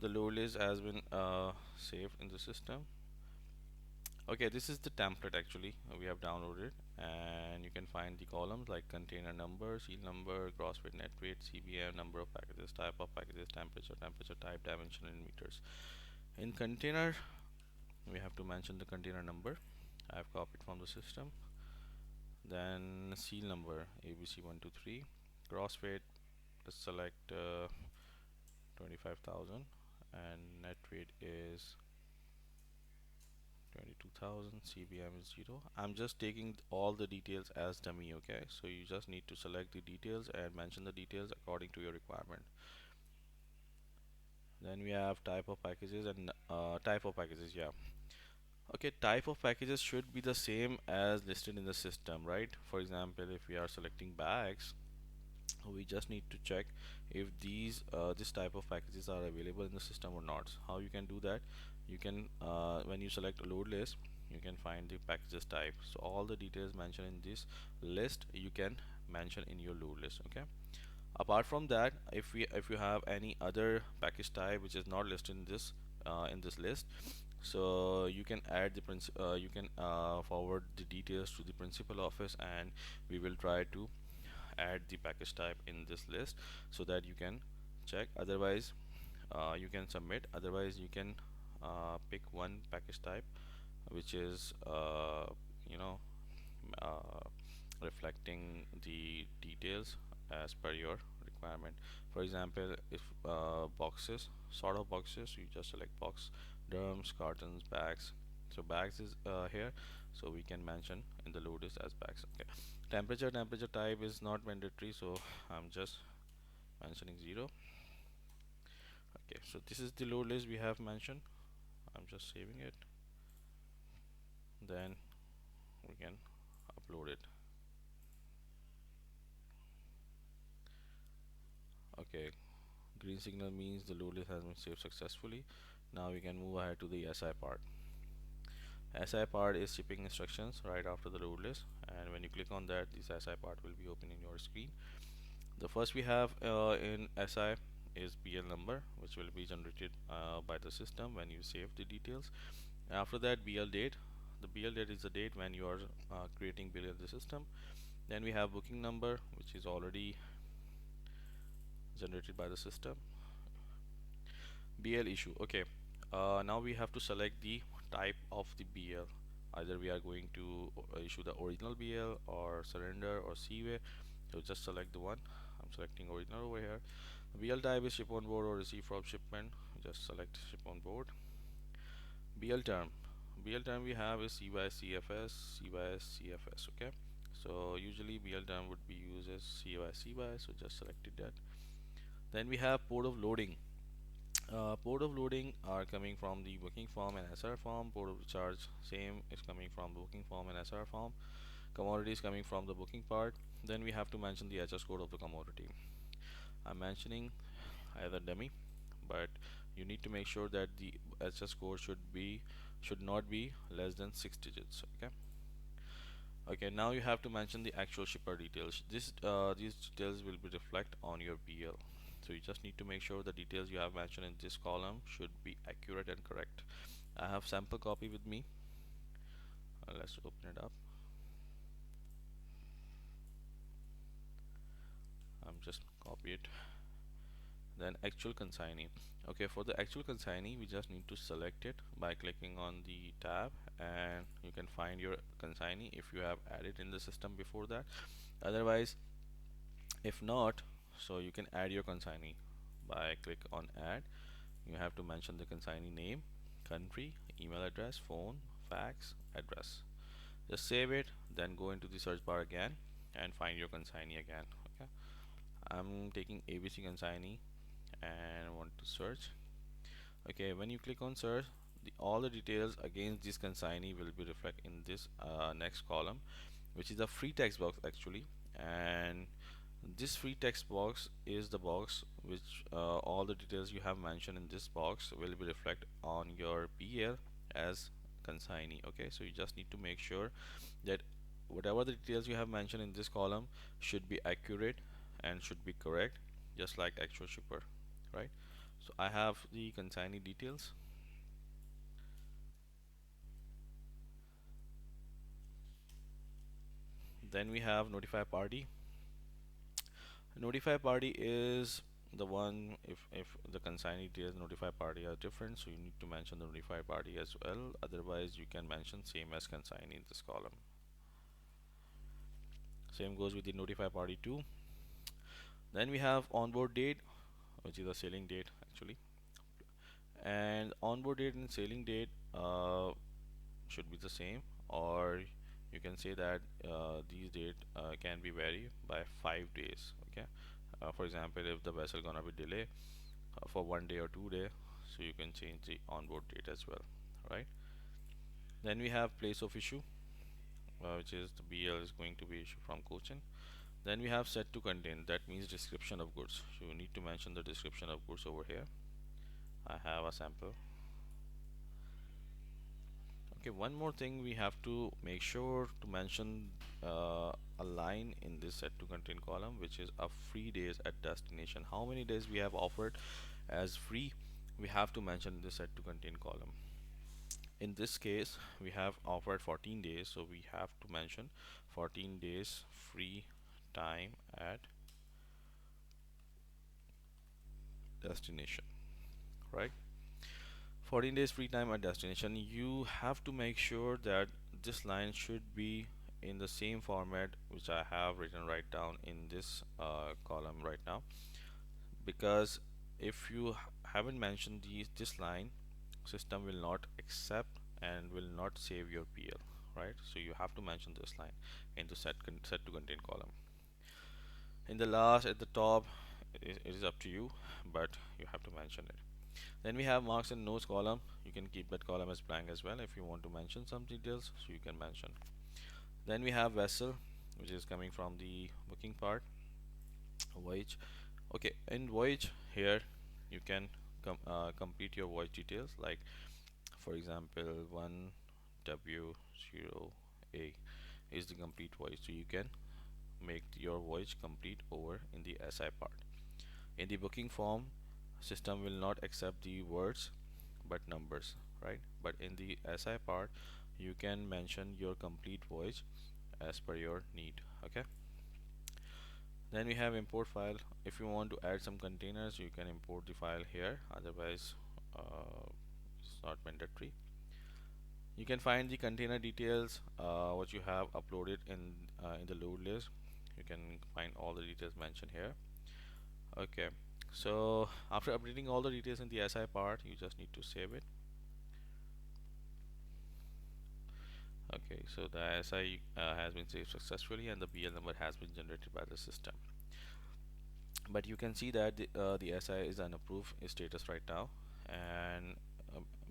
the load list has been saved in the system. Okay, this is the template actually we have downloaded, and you can find the columns like container number, seal number, gross weight, net weight, CBM, number of packages, type of packages, temperature type, dimension in meters. In container, we have to mention the container number. I have copied from the system. Then seal number ABC123. Gross weight, let's select 25,000, and net weight is 22,000. CBM is 0. I'm just taking all the details as dummy. Okay, so you just need to select the details and mention the details according to your requirement. Then we have type of packages and type of packages. Yeah, okay, type of packages should be the same as listed in the system, right? For example, if we are selecting bags, we just need to check if this type of packages are available in the system or not. How you can do that? You can when you select a load list, you can find the packages type, so all the details mentioned in this list you can mention in your load list. Okay, apart from that, if you have any other package type which is not listed in this list, so you can add the you can forward the details to the principal office, and we will try to add the package type in this list so that you can check. Otherwise you can submit. Otherwise you can pick one package type which is you know uh, reflecting the details as per your requirement. For example, if boxes, sort of boxes, you just select box, drums, cartons, bags. So bags is here, so we can mention in the load list as bags. Okay, temperature type is not mandatory, so I'm just mentioning 0. Okay, so this is the load list we have mentioned. I'm just saving it, then we can upload it. Okay, green signal means the load list has been saved successfully. Now we can move ahead to the SI part. SI part is shipping instructions right after the load list, and when you click on that, this SI part will be open in your screen. The first we have in SI is BL number, which will be generated by the system when you save the details. After that, BL date. The BL date is the date when you are creating bill in the system. Then we have booking number, which is already generated by the system. BL issue. Okay, now we have to select the type of the BL. Either we are going to issue the original BL or surrender or CWA. So just select the one. I'm selecting original over here. BL type is ship on board or receive from shipment. Just select ship on board. BL term. BL term we have is CY/CFS, CY/CFS. Okay, so usually BL term would be used as CY/CY, so just selected that. Then we have port of loading. Port of loading are coming from the booking form and SR form. Port of charge same is coming from the booking form and SR form. Commodity is coming from the booking part. Then we have to mention the HS code of the commodity. I'm mentioning as a dummy, but you need to make sure that the HS code should not be less than 6 digits. Okay, okay, now you have to mention the actual shipper details. These details will be reflect on your BL, so you just need to make sure the details you have mentioned in this column should be accurate and correct. I have sample copy with me. Let's open it up. I'm just copy it. Then actual consignee. Okay, for the actual consignee we just need to select it by clicking on the tab, and you can find your consignee if you have added in the system before that. Otherwise, if not, so you can add your consignee by click on add. You have to mention the consignee name, country, email address, phone, fax, address. Just save it, then go into the search bar again and find your consignee again. Okay, I'm taking ABC consignee and want to search. Okay, when you click on search, all the details against this consignee will be reflected in this next column, which is a free text box actually. And this free text box is the box which all the details you have mentioned in this box will be reflected on your BL as consignee. Okay, so you just need to make sure that whatever the details you have mentioned in this column should be accurate and should be correct, just like actual shipper, right? So I have the consignee details. Then we have notify party. Notify party is the one if the consignee details notify party are different, so you need to mention the notify party as well. Otherwise, you can mention same as consignee in this column. Same goes with the notify party too. Then we have onboard date, which is the sailing date actually. And onboard date and sailing date should be the same, or you can say that these date can be vary by 5 days. Okay, for example, if the vessel gonna be delay for 1 day or 2 day, so you can change the onboard date as well, right? Then we have place of issue, which is the BL is going to be issued from Cochin. Then we have set to contain, that means description of goods. So you need to mention the description of goods over here. I have a sample. Okay, one more thing we have to make sure to mention a line in this set to contain column, which is a free days at destination. How many days we have offered as free, we have to mention in this set to contain column. In this case, we have offered 14 days, so we have to mention 14 days free time at destination, right? 14 days free time at destination. You have to make sure that this line should be in the same format which I have written right down in this column right now, because if you haven't mentioned this line, system will not accept and will not save your PL, right? So you have to mention this line in the set to contain column. In the last, at the top, it is up to you, but you have to mention it. Then we have marks and notes column. You can keep that column as blank as well if you want to mention some details, so you can mention. Then we have vessel, which is coming from the booking part. Voyage. Okay, in voyage here you can complete your voyage details, like for example 1W0A is the complete voyage, so you can make your voyage complete over in the SI part. In the booking form, system will not accept the words but numbers, right? But in the SI part, you can mention your complete voyage as per your need. Okay, then we have import file. If you want to add some containers, you can import the file here, otherwise it's not mandatory. You can find the container details what you have uploaded in the load list. You can find all the details mentioned here. Okay, so after updating all the details in the SI part, you just need to save it. Okay, so the SI has been saved successfully and the BL number has been generated by the system. But you can see that the SI is unapproved status right now, and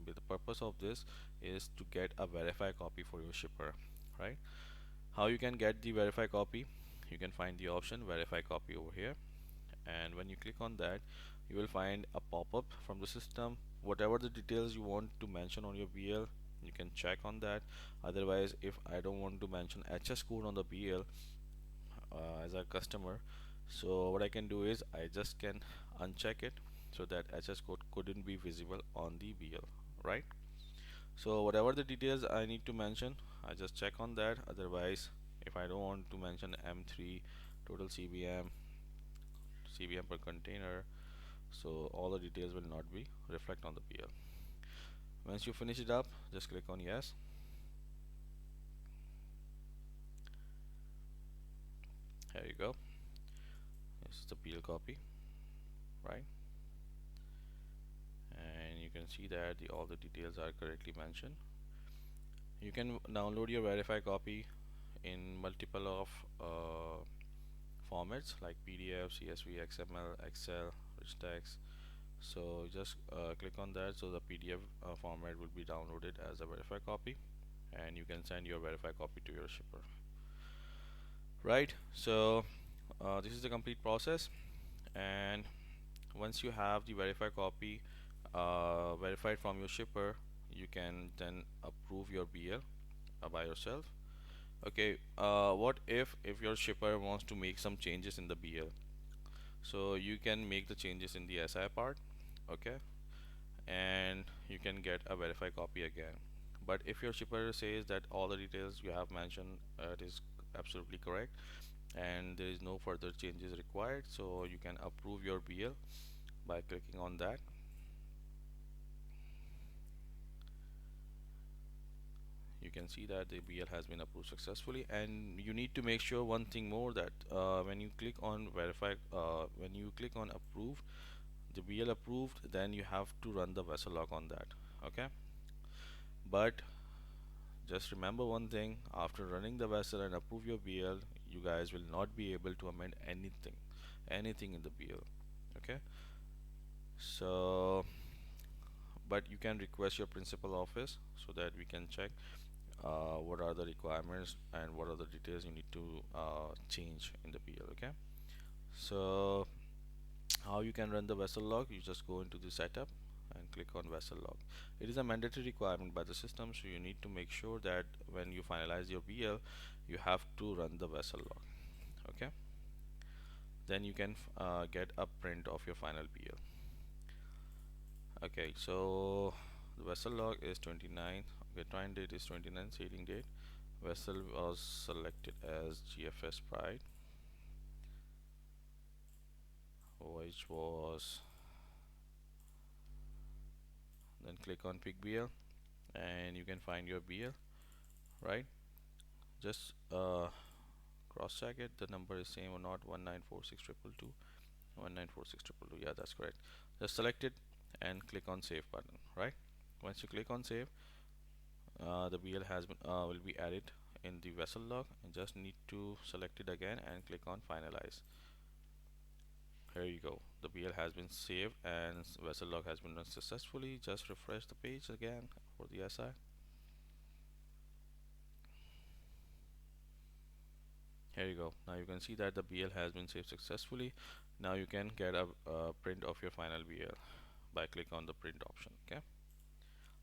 the purpose of this is to get a verify copy for your shipper, right? How you can get the verify copy? You can find the option verify copy over here, and when you click on that, you will find a pop-up from the system. Whatever the details you want to mention on your BL, you can check on that. Otherwise, if I don't want to mention HS code on the BL as a customer, so what I can do is I just can uncheck it so that HS code couldn't be visible on the BL, right? So whatever the details I need to mention, I just check on that. Otherwise, if I don't want to mention M3 total CBM per container, so all the details will not be reflect on the BL. Once you finish it up, just click on yes. Here you go. This is the BL copy, right? And you can see that all the details are correctly mentioned. You can download your verify copy in multiple of formats like PDF, CSV, XML, Excel, rich text. So just click on that, so the PDF format will be downloaded as a verify copy, and you can send your verify copy to your shipper, right? So this is the complete process, and once you have the verify copy verified from your shipper, you can then approve your BL by yourself. Okay, what if your shipper wants to make some changes in the BL? So you can make the changes in the SI part. okay, and you can get a verified copy again. But if your shipper says that all the details you have mentioned it is absolutely correct and there is no further changes required, so you can approve your BL by clicking on that. You can see that the BL has been approved successfully, and you need to make sure one thing more, that when you click on verify, when you click on approve, the BL approved, then you have to run the vessel log on that. Okay, but just remember one thing: after running the vessel and approve your BL, you guys will not be able to amend anything in the BL. Okay, so but you can request your principal office so that we can check what are the requirements and what are the details you need to change in the PL. Okay, so how you can run the vessel log: you just go into the setup and click on vessel log. It is a mandatory requirement by the system, so you need to make sure that when you finalize your BL, you have to run the vessel log. Okay, then you can get a print of your final BL. Okay, so the vessel log is 29. Okay, time date is 29, sailing date. Vessel was selected as GFS Pride, which was, then click on pick BL and you can find your BL, right? Just cross check it, the number is same or not. 1946222, 1946222, yeah, that's correct. Just select it and click on save button, right? Once you click on save, the BL has been will be added in the vessel log, and just need to select it again and click on finalize. Here you go, the BL has been saved and vessel log has been run successfully. Just refresh the page again for the SI. Here you go, now you can see that the BL has been saved successfully. Now you can get a print of your final BL by click on the print option. Okay,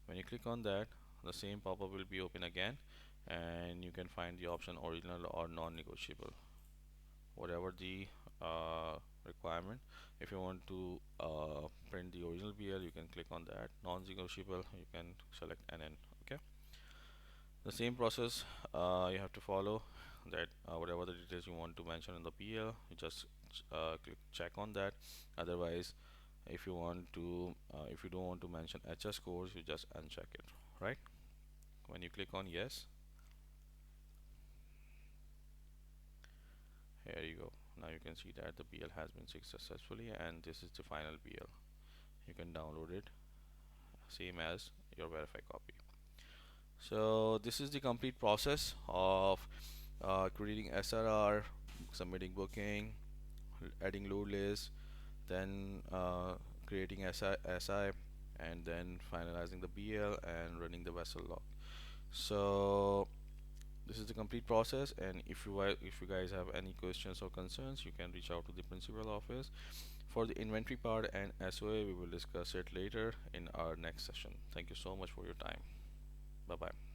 when you click on that, the same pop-up will be open again, and you can find the option original or non-negotiable, whatever the requirement. If you want to print the original BL, you can click on that. Non-negotiable, you can select NN. Okay, the same process you have to follow, that whatever the details you want to mention in the BL, you just click check on that. Otherwise, if you want to if you don't want to mention HS scores, you just uncheck it, right? When you click on yes, here you go, now you can see that the BL has been saved successfully, and this is the final BL. You can download it same as your verified copy. So this is the complete process of creating SRR, submitting booking, adding load list, then creating SI, and then finalizing the BL and running the vessel log. So this is the complete process, and if you guys have any questions or concerns, you can reach out to the principal office. For the inventory part and SOA, we will discuss it later in our next session. Thank you so much for your time. Bye bye.